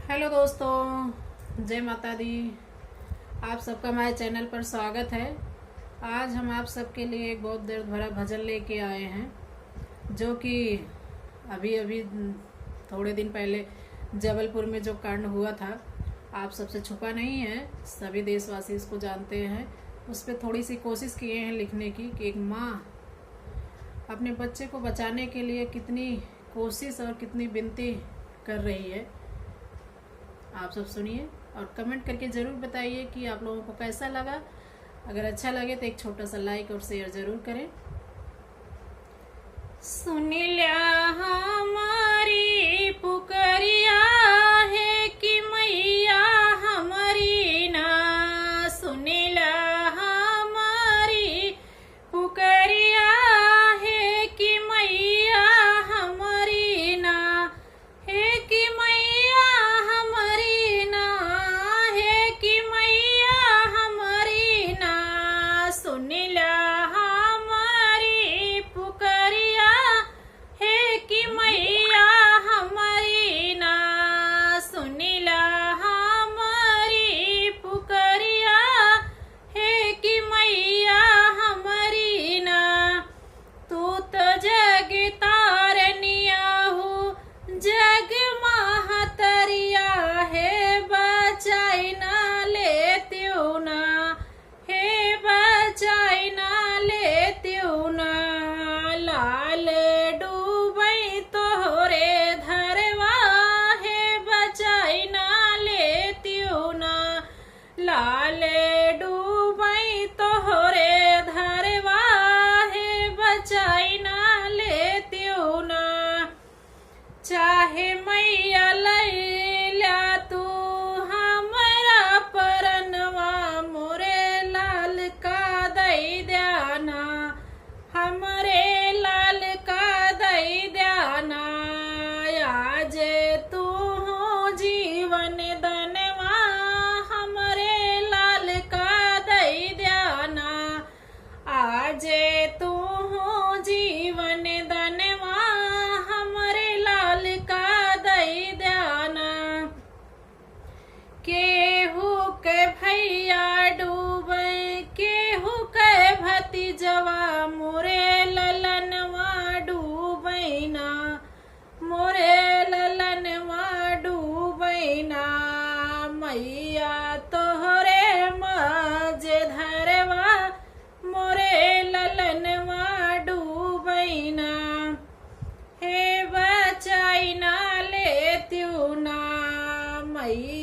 Hello दोस्तों, जय माता दी। आप सबका हमारे चैनल पर स्वागत है। आज हम आप सबके लिए एक बहुत दर्द भरा भजन लेके आए हैं, जो कि अभी अभी थोड़े दिन पहले जबलपुर में जो कांड हुआ था, आप सबसे छुपा नहीं है, सभी देशवासी इसको जानते हैं। उस पर थोड़ी सी कोशिश किए हैं लिखने की कि एक माँ अपने बच्चे को बचाने के लिए कितनी कोशिश और कितनी विनती कर रही है। आप सब सुनिए और कमेंट करके ज़रूर बताइए कि आप लोगों को कैसा लगा। अगर अच्छा लगे तो एक छोटा सा लाइक और शेयर ज़रूर करें। सुन लिया हमारी पुकरिया है कि मैया हमारी ना, सुन लिया हमारी पुकरिया है कि मैया हमारी ना, है कि मैया हमारी ना, है कि मैया हमारी ना, सुन लिया हमारी पुकरिया है कि मैया हमारी ना, सुन लिया हमारी पुकरिया है कि मैया हमारी ना। तू तो जग तारनिया हो, जग महतरिया है, बचाई ना लेत्यो ना, है बचाई ना लेत्यो ना। लाल डूबई तोहरे धरवा है, बचाई ना लेत्यो ना। लाल डूबई तोहरे धरवा है, बचाई ना लेत्यो ना। चाहे मैया लैला तू हमरा परनवा, मोरे लाल का दई द्याना, हमरे लाल का दई द्याना। आज तू हो जीवन दनवा, हमरे लाल का दई द्याना। आज तू हो जीवन दनवा, हमरे लाल का दई द्याना। केहू के भैया डूबे, केहू के भतीजवा, मोरे ललनवा डूबे ना, मोरे ललनवा डूबे ना। मैया तोहरे मज धरवा, मोरे ललनवा डूबे ना, हे बचाई ना लेत्यो ना। मैया